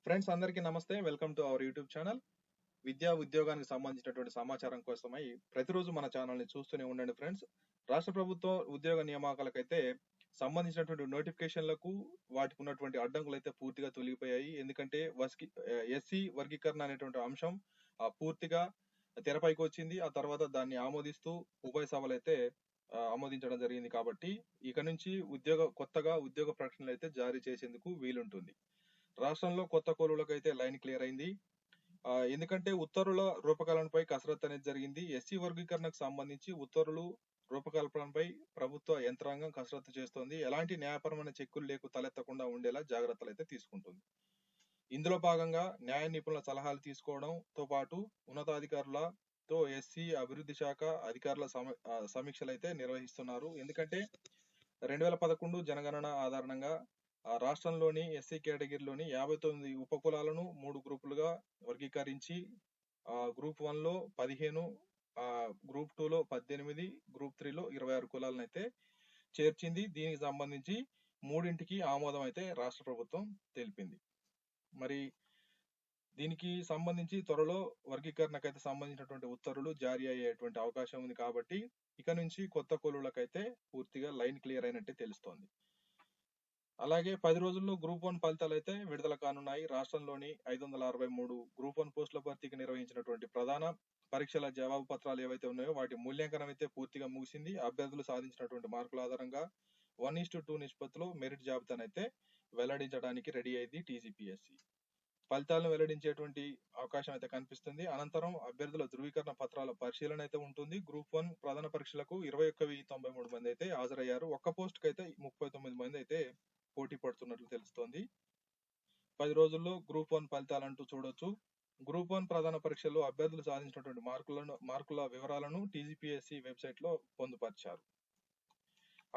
Friends అందరికీ నమస్తే. Welcome to our YouTube channel. విద్యా ఉద్యోగానికి సంబంధించినటువంటి సమాచారం కోసమై ప్రతిరోజు మన ఛానల్ని చూస్తూనే ఉండండి ఫ్రెండ్స్. రాష్ట్ర ప్రభుత్వం ఉద్యోగ నియామకాలకైతే సంబంధించినటువంటి నోటిఫికేషన్లకు వాటికి ఉన్నటువంటి అడ్డంకులు అయితే పూర్తిగా తొలగిపోయాయి. ఎందుకంటే ఎస్సీ వర్గీకరణ అనేటువంటి అంశం పూర్తిగా తెరపైకి వచ్చింది. ఆ తర్వాత దాన్ని ఆమోదిస్తూ ఉభయ సభలు అయితే ఆమోదించడం జరిగింది. కాబట్టి ఇక నుంచి కొత్తగా ఉద్యోగ ప్రకటనలు అయితే జారీ చేసేందుకు వీలుంటుంది. రాష్ట్రంలో కొత్త కొలువులకైతే లైన్ క్లియర్ అయింది. ఎందుకంటే ఉత్తర్వుల రూపకల్పనపై కసరత్తు అనేది జరిగింది. ఎస్సీ వర్గీకరణకు సంబంధించి ఉత్తర్వులు రూపకల్పనపై ప్రభుత్వ యంత్రాంగం కసరత్తు చేస్తోంది. ఎలాంటి న్యాయపరమైన చెక్కులు తలెత్తకుండా ఉండేలా జాగ్రత్తలు అయితే తీసుకుంటుంది. ఇందులో భాగంగా న్యాయ నిపుణుల సలహాలు తీసుకోవడంతో పాటు ఉన్నతాధికారులతో ఎస్సీ అభివృద్ధి శాఖ అధికారుల సమీక్షలు అయితే నిర్వహిస్తున్నారు. ఎందుకంటే 2011 జనగణన ఆధారంగా రాష్ట్రంలోని ఎస్సీ కేటగిరీలోని 59 ఉపకులాలను 3 గ్రూపులుగా వర్గీకరించి గ్రూప్ 1 లో 15, గ్రూప్ 2 లో 18, గ్రూప్ 3 లో 26 కులాలను అయితే చేర్చింది. దీనికి సంబంధించి 3ంటికి ఆమోదం అయితే రాష్ట్ర ప్రభుత్వం తెలిపింది. మరి దీనికి సంబంధించి త్వరలో వర్గీకరణకైతే సంబంధించినటువంటి ఉత్తర్వులు జారీ అయ్యేటువంటి అవకాశం ఉంది. కాబట్టి ఇక నుంచి కొత్త కొలువులకైతే పూర్తిగా లైన్ క్లియర్ అయినట్టే తెలుస్తోంది. అలాగే 10 రోజుల్లో గ్రూప్ 1 ఫలితాలు అయితే విడుదల కానున్నాయి. రాష్ట్రంలోని 563 గ్రూప్ 1 పోస్టుల భర్తీకి నిర్వహించినటువంటి ప్రధాన పరీక్షల జవాబు పత్రాలు ఏవైతే ఉన్నాయో వాటి మూల్యాంకనం అయితే పూర్తిగా ముగిసింది. అభ్యర్థులు సాధించినటువంటి మార్కుల ఆధారంగా 1:2 నిష్పత్తిలో మెరిట్ జాబితాను అయితే వెల్లడించడానికి రెడీ అయింది టీజీపీఎస్సీ. ఫలితాలను వెల్లడించేటువంటి అవకాశం అయితే కనిపిస్తుంది. అనంతరం అభ్యర్థుల ధృవీకరణ పత్రాల పరిశీలన అయితే ఉంటుంది. గ్రూప్ 1 ప్రధాన పరీక్షలకు 21,093 మంది అయితే హాజరయ్యారు. ఒక్క పోస్ట్ కి అయితే 39 మంది అయితే పోటీ పడుతున్నట్లు తెలుస్తోంది. 10 రోజుల్లో గ్రూప్ 1 ఫలితాలంటూ చూడొచ్చు. గ్రూప్ 1 ప్రధాన పరీక్షల్లో అభ్యర్థులు సాధించినటువంటి మార్కుల వివరాలను టీజీపీఎస్సీ వెబ్సైట్ లో పొందుపరిచారు.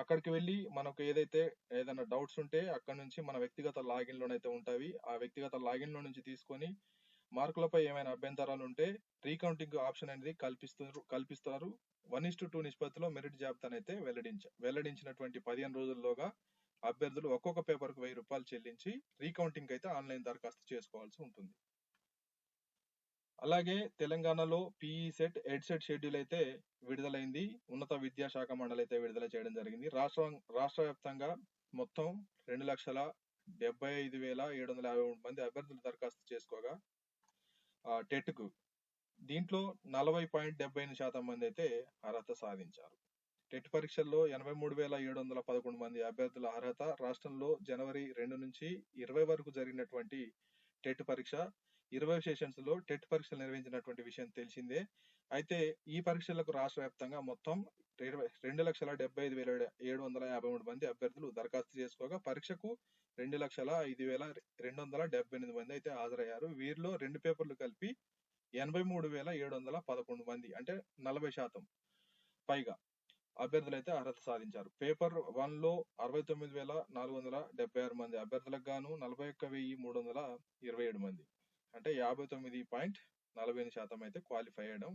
అక్కడికి వెళ్ళి మనకు ఏదైనా డౌట్స్ ఉంటే అక్కడ నుంచి మన వ్యక్తిగత లాగిన్ లోనైతే ఉంటాయి. ఆ వ్యక్తిగత లాగిన్ లో నుంచి తీసుకొని మార్కులపై ఏమైనా అభ్యంతరాలు ఉంటే రీకౌంటింగ్ ఆప్షన్ అనేది కల్పిస్తారు. 1:2 నిష్పత్తిలో మెరిట్ జాబితాను అయితే వెల్లడించినటువంటి 15 రోజుల్లోగా అభ్యర్థులు ఒక్కొక్క పేపర్ కు 1000 రూపాయలు చెల్లించి రీకౌంటింగ్ అయితే ఆన్లైన్ దరఖాస్తు చేసుకోవాల్సి ఉంటుంది. అలాగే తెలంగాణలో పీఈ సెట్, ఎడ్-సెట్ షెడ్యూల్ అయితే విడుదలైంది. ఉన్నత విద్యాశాఖ మండలి అయితే విడుదల చేయడం జరిగింది. రాష్ట్ర వ్యాప్తంగా మొత్తం 2,75,753 మంది అభ్యర్థులు దరఖాస్తు చేసుకోగా టెట్ కు దీంట్లో 40.78% మంది అయితే అర్హత సాధించారు. టెట్ పరీక్షల్లో 83,711 మంది అభ్యర్థుల అర్హత. రాష్ట్రంలో జనవరి 2 నుంచి 20 వరకు జరిగినటువంటి టెట్ పరీక్ష 20 సెషన్స్ లో టెట్ పరీక్షలు నిర్వహించినటువంటి విషయం తెలిసిందే. అయితే ఈ పరీక్షలకు రాష్ట్ర వ్యాప్తంగా మొత్తం 2,75,753 మంది అభ్యర్థులు దరఖాస్తు చేసుకోగా పరీక్షకు 2,05,278 మంది అయితే హాజరయ్యారు. వీరిలో 2 పేపర్లు కలిపి 83,711 మంది అంటే 40% పైగా అభ్యర్థులు అయితే అర్హత సాధించారు. పేపర్ 1 లో 69,476 మంది అభ్యర్థులకు గాను 41,327 మంది అంటే 59.48% అయితే క్వాలిఫై అయ్యడం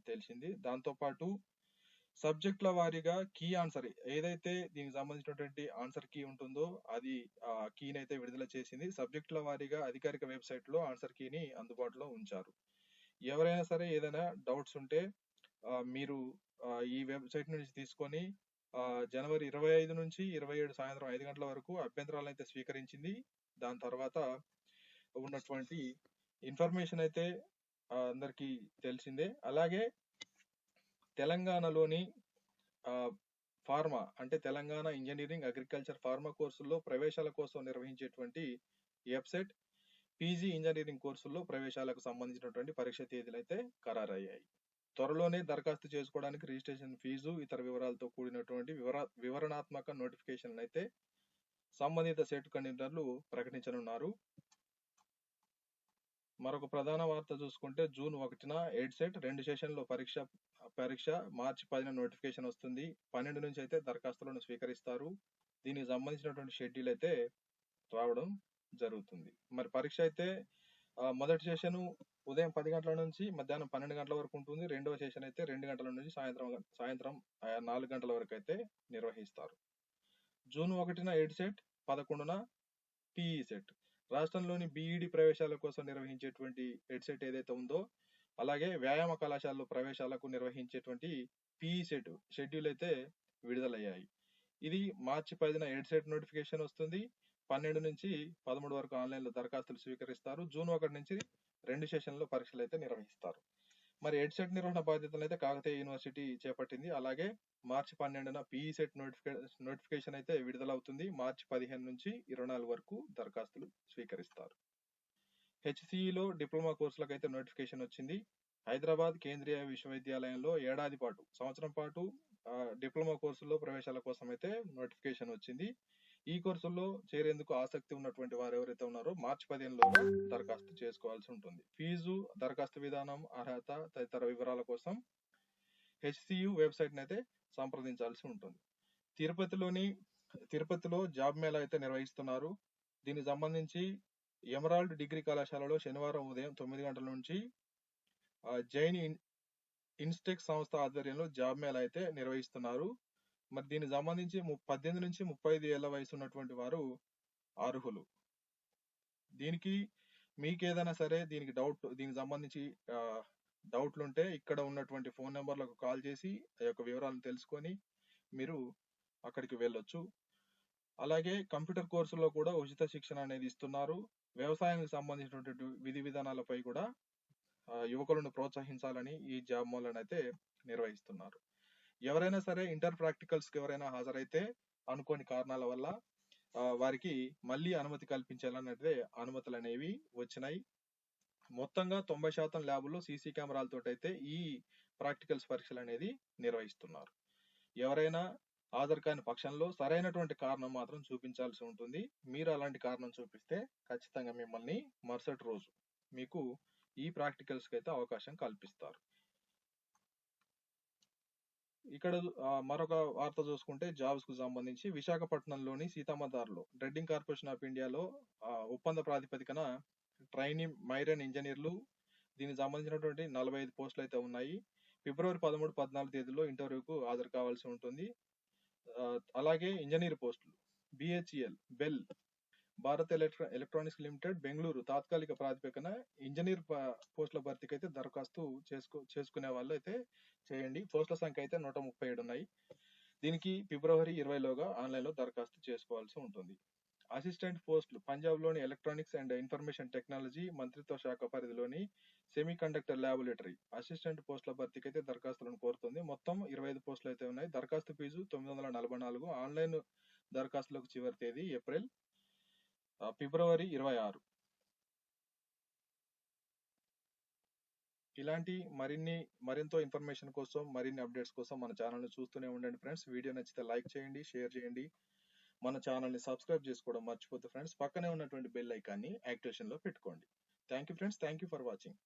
తెలిసింది. దాంతో పాటు సబ్జెక్టుల వారీగా కీ ఆన్సర్ ఏదైతే దీనికి సంబంధించినటువంటి ఆన్సర్ కీ ఉంటుందో అది కీని అయితే విడుదల చేసింది. సబ్జెక్టుల వారీగా అధికారిక వెబ్సైట్ లో ఆన్సర్ కీని అందుబాటులో ఉంచారు. ఎవరైనా సరే ఏదైనా డౌట్స్ ఉంటే మీరు ఈ వెబ్సైట్ నుంచి తీసుకొని జనవరి 25 నుంచి 27 సాయంత్రం 5 గంటల వరకు అభ్యంతరాలను అయితే స్వీకరించింది. దాని తర్వాత ఉన్నటువంటి ఇన్ఫర్మేషన్ అయితే అందరికీ తెలిసిందే. అలాగే తెలంగాణలోని ఫార్మా అంటే తెలంగాణ ఇంజనీరింగ్, అగ్రికల్చర్, ఫార్మా కోర్సుల్లో ప్రవేశాల కోసం నిర్వహించేటువంటి ఎడ్-సెట్, పీజీ ఇంజనీరింగ్ కోర్సుల్లో ప్రవేశాలకు సంబంధించినటువంటి పరీక్ష తేదీలు అయితే ఖరారయ్యాయి. త్వరలోనే దరఖాస్తు చేసుకోవడానికి రిజిస్ట్రేషన్ ఫీజు, ఇతర వివరాలతో కూడినటువంటి వివరణాత్మక నోటిఫికేషన్ అయితే సంబంధిత సెట్ కన్వీనర్లు ప్రకటించనున్నారు. మరొక ప్రధాన వార్త చూసుకుంటే జూన్ 1న ఎడ్-సెట్ 2 సెషన్లో పరీక్ష మార్చి 10న నోటిఫికేషన్ వస్తుంది. 12 నుంచి అయితే దరఖాస్తులను స్వీకరిస్తారు. దీనికి సంబంధించినటువంటి షెడ్యూల్ అయితే రావడం జరుగుతుంది. మరి పరీక్ష అయితే మొదటి సెషన్ ఉదయం 10 గంటల నుంచి మధ్యాహ్నం 12 గంటల వరకు ఉంటుంది. రెండవ సెషన్ అయితే 2 గంటల నుంచి సాయంత్రం 4 గంటల వరకు అయితే నిర్వహిస్తారు. జూన్ 1న ఎడ్-సెట్, 11న పీఈ సెట్. రాష్ట్రంలోని బీఈడి ప్రవేశాల కోసం నిర్వహించేటువంటి ఎడ్సెట్ ఏదైతే ఉందో, అలాగే వ్యాయామ కళాశాలలో ప్రవేశాలకు నిర్వహించేటువంటి పీఈ సెట్ షెడ్యూల్ అయితే విడుదలయ్యాయి. ఇది మార్చి 10న ఎడ్సెట్ నోటిఫికేషన్ వస్తుంది. 12 నుంచి 13 వరకు ఆన్లైన్ లో దరఖాస్తులు స్వీకరిస్తారు. జూన్ 1 నుంచి 2 సెషన్లో పరీక్షలు అయితే నిర్వహిస్తారు. మరి ఎడ్సెట్ నిర్వహణ బాధ్యతలు అయితే కాకతీయ యూనివర్సిటీ చేపట్టింది. అలాగే మార్చి 12న పీఈ సెట్ నోటిఫికేషన్ అయితే విడుదలవుతుంది. మార్చి 15 నుంచి 24 వరకు దరఖాస్తులు స్వీకరిస్తారు. హెచ్సిఈలో డిప్లొమా కోర్సులకు అయితే నోటిఫికేషన్ వచ్చింది. హైదరాబాద్ కేంద్రీయ విశ్వవిద్యాలయంలో సంవత్సరం పాటు డిప్లొమా కోర్సుల్లో ప్రవేశాల కోసం అయితే నోటిఫికేషన్ వచ్చింది. ఈ కోర్సుల్లో చేరేందుకు ఆసక్తి ఉన్నటువంటి వారు ఎవరైతే ఉన్నారో మార్చి 15లోగా దరఖాస్తు చేసుకోవాల్సి ఉంటుంది. ఫీజు, దరఖాస్తు విధానం, అర్హత తదితర వివరాల కోసం హెచ్సియు వెబ్సైట్ అయితే సంప్రదించాల్సి ఉంటుంది. తిరుపతిలో జాబ్ మేళా అయితే నిర్వహిస్తున్నారు. దీనికి సంబంధించి ఎమరాల్డ్ డిగ్రీ కళాశాలలో శనివారం ఉదయం 9 గంటల నుంచి జైన్ ఇన్స్టెక్ సంస్థ ఆధ్వర్యంలో జాబ్ మేళా అయితే నిర్వహిస్తున్నారు. మరి దీనికి సంబంధించి 18 నుంచి 35 ఏళ్ల వయసు ఉన్నటువంటి వారు అర్హులు. దీనికి మీకు ఏదైనా సరే దీనికి సంబంధించి డౌట్లు ఉంటే ఇక్కడ ఉన్నటువంటి ఫోన్ నెంబర్లకు కాల్ చేసి ఆ యొక్క వివరాలను తెలుసుకొని మీరు అక్కడికి వెళ్ళొచ్చు. అలాగే కంప్యూటర్ కోర్సులో కూడా ఉచిత శిక్షణ అనేది ఇస్తున్నారు. వ్యవసాయానికి సంబంధించినటువంటి విధి విధానాలపై కూడా యువకులను ప్రోత్సహించాలని ఈ జాబ్ మేళాను అయితే నిర్వహిస్తున్నారు. ఎవరైనా సరే ఇంటర్ ప్రాక్టికల్స్ కి ఎవరైనా హాజరైతే అనుకోని కారణాల వల్ల వారికి మళ్ళీ అనుమతి కల్పించాలన్నదే అనుమతులు అనేవి వచ్చినాయి. మొత్తంగా 90% ల్యాబుల్లో సీసీ కెమెరాలతో అయితే ఈ ప్రాక్టికల్స్ పరీక్షలు అనేది నిర్వహిస్తున్నారు. ఎవరైనా హాజరు కాని పక్షంలో సరైనటువంటి కారణం మాత్రం చూపించాల్సి ఉంటుంది. మీరు అలాంటి కారణం చూపిస్తే ఖచ్చితంగా మిమ్మల్ని మరుసటి రోజు మీకు ఈ ప్రాక్టికల్స్ కి అయితే అవకాశం కల్పిస్తారు. ఇక్కడ మరొక వార్త చూసుకుంటే జాబ్స్ కు సంబంధించి విశాఖపట్నంలోని సీతమ్మధార్లో డ్రెడ్డింగ్ కార్పొరేషన్ ఆఫ్ ఇండియాలో ఒప్పంద ప్రాతిపదికన ట్రైనింగ్ మైరన్ ఇంజనీర్లు దీనికి సంబంధించినటువంటి 45 పోస్టులు అయితే ఉన్నాయి. ఫిబ్రవరి 13, 14 తేదీలో ఇంటర్వ్యూకు హాజరు కావాల్సి ఉంటుంది. అలాగే ఇంజనీర్ పోస్టులు BHEL, bell, Bharat electronics limited, Bengaluru తాత్కాలిక ప్రాతిపదికన ఇంజనీర్ పోస్టుల భర్తీకి అయితే దరఖాస్తు చేసుకునే వాళ్ళు అయితే చేయండి. పోస్టుల సంఖ్య అయితే 137 ఉన్నాయి. దీనికి ఫిబ్రవరి 20లోగా ఆన్లైన్ లో దరఖాస్తు చేసుకోవాల్సి ఉంటుంది. అసిస్టెంట్ పోస్టులు పంజాబ్ లోని ఎలక్ట్రానిక్స్ అండ్ ఇన్ఫర్మేషన్ టెక్నాలజీ మంత్రిత్వ శాఖ పరిధిలోని సెమీ కండక్టర్ ల్యాబొరేటరీ అసిస్టెంట్ పోస్టుల భర్తీకి అయితే దరఖాస్తులను కోరుతుంది. మొత్తం 25 పోస్టులు అయితే ఉన్నాయి. దరఖాస్తు ఫీజు 944. ఆన్లైన్ దరఖాస్తులకు చివరి తేదీ ఫిబ్రవరి 26. ఇలాంటి మరింత ఇన్ఫర్మేషన్ కోసం, మరిన్ని అప్డేట్స్ కోసం మన ఛానల్ ని చూస్తూనే ఉండండి ఫ్రెండ్స్. వీడియో నచ్చితే లైక్ చేయండి, షేర్ చేయండి. మన ఛానల్ ని సబ్స్క్రైబ్ చేసుకోవడం మర్చిపోద్దు ఫ్రెండ్స్. పక్కనే ఉన్నటువంటి బెల్ ఐకాన్ని యాక్టివేషన్ లో పెట్టుకోండి. Thank you friends. Thank you for watching.